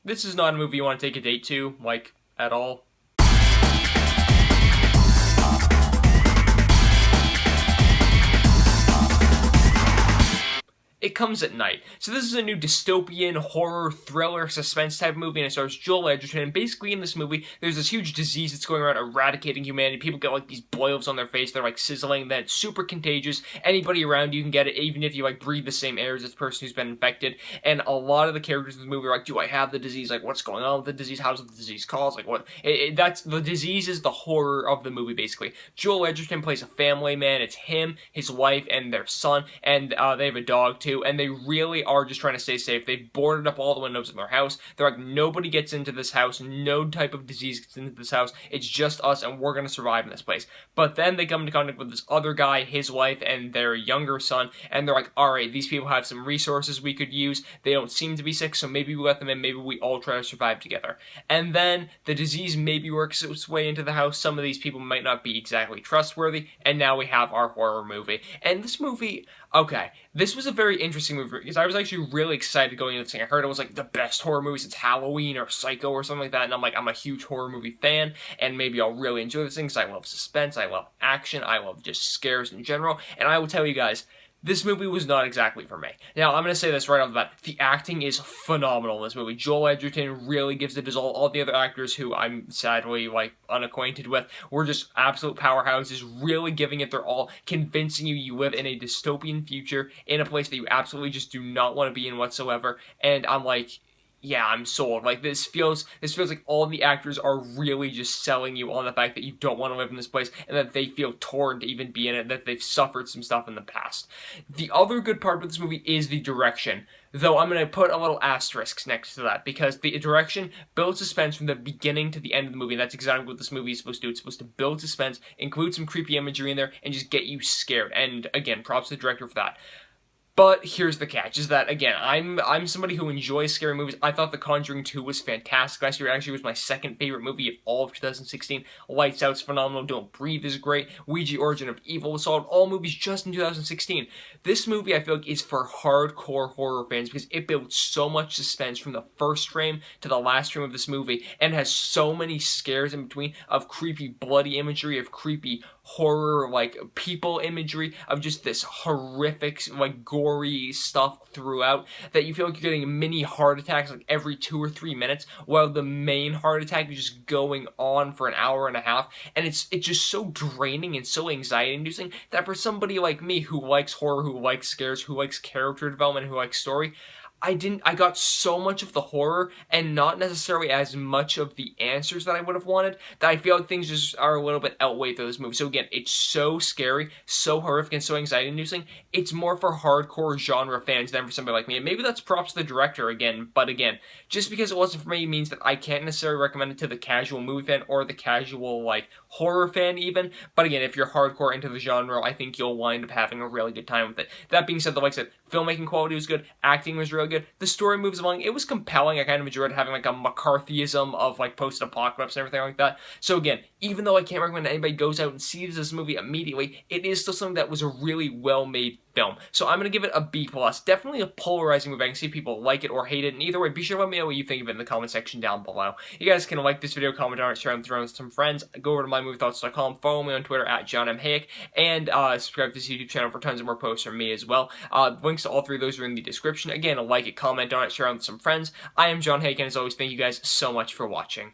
This is not a movie you want to take a date to, like, at all. It Comes at Night. So this is a new dystopian, horror, thriller, suspense type movie, and it stars Joel Edgerton, and basically in this movie, there's this huge disease that's going around eradicating humanity. People get, like, these boils on their face, they're, like, sizzling, then it's super contagious. Anybody around you can get it, even if you, like, breathe the same air as this person who's been infected, and a lot of the characters in the movie are like, do I have the disease? Like, what's going on with the disease? How's the disease caused? Like, what? That's, the disease is the horror of the movie, basically. Joel Edgerton plays a family man. It's him, his wife, and their son, and they have a dog, too, and they really are just trying to stay safe. They boarded up all the windows in their house. They're like, nobody gets into this house, no type of disease gets into this house, it's just us, and we're gonna survive in this place. But then they come into contact with this other guy, his wife, and their younger son, and they're like, alright, these people have some resources we could use, they don't seem to be sick, so maybe we let them in, maybe we all try to survive together. And then the disease maybe works its way into the house, some of these people might not be exactly trustworthy, and now we have our horror movie. And this movie, okay, this was a very interesting movie because I was actually really excited going into this thing. I heard it was like the best horror movie since Halloween or Psycho or something like that, and I'm like, I'm a huge horror movie fan, and maybe I'll really enjoy this thing because I love suspense, I love action, I love just scares in general, and I will tell you guys, this movie was not exactly for me. Now, I'm going to say this right off the bat. The acting is phenomenal in this movie. Joel Edgerton really gives it his all. All the other actors who I'm sadly, like, unacquainted with were just absolute powerhouses, really giving it their all, convincing you live in a dystopian future, in a place that you absolutely just do not want to be in whatsoever. And I'm like, yeah, I'm sold. Like, this feels like all the actors are really just selling you on the fact that you don't want to live in this place and that they feel torn to even be in it, that they've suffered some stuff in the past. The other good part of this movie is the direction, though I'm going to put a little asterisk next to that, because the direction builds suspense from the beginning to the end of the movie, and that's exactly what this movie is supposed to do. It's supposed to build suspense, include some creepy imagery in there, and just get you scared, and again, props to the director for that. But here's the catch, is that, again, I'm somebody who enjoys scary movies. I thought The Conjuring 2 was fantastic last year. It actually was my second favorite movie of all of 2016. Lights Out's phenomenal. Don't Breathe is great. Ouija Origin of Evil was solid. All movies just in 2016. This movie, I feel like, is for hardcore horror fans because it builds so much suspense from the first frame to the last frame of this movie and has so many scares in between of creepy bloody imagery, of creepy horror, like, people imagery, of just this horrific, like, gory stuff throughout, that you feel like you're getting mini heart attacks, like, every 2 or 3 minutes, while the main heart attack is just going on for an hour and a half, and it's just so draining and so anxiety-inducing that for somebody like me who likes horror, who likes scares, who likes character development, who likes story, I got so much of the horror and not necessarily as much of the answers that I would have wanted, that I feel like things just are a little bit outweighed through this movie. So again, it's so scary, so horrific, and so anxiety-inducing. It's more for hardcore genre fans than for somebody like me. And maybe that's props to the director again, but again, just because it wasn't for me means that I can't necessarily recommend it to the casual movie fan or the casual, like, horror fan even. But again, if you're hardcore into the genre, I think you'll wind up having a really good time with it. That being said, like I said, filmmaking quality was good, acting was really good, the story moves along, it was compelling. I kind of enjoyed having like a McCarthyism of like post-apocalypse and everything like that. So again, even though I can't recommend anybody goes out and sees this movie immediately, it is still something that was a really well-made film. So I'm going to give it a B+. Definitely a polarizing movie. I can see people like it or hate it, and either way, be sure to let me know what you think of it in the comment section down below. You guys can like this video, comment on it, share it with some friends, go over to mymoviethoughts.com, follow me on Twitter at JohnMHayeck, and subscribe to this YouTube channel for tons of more posts from me as well. Links to all three of those are in the description. Again, like it, comment on it, share it with some friends. I am John Hayeck, and as always, thank you guys so much for watching.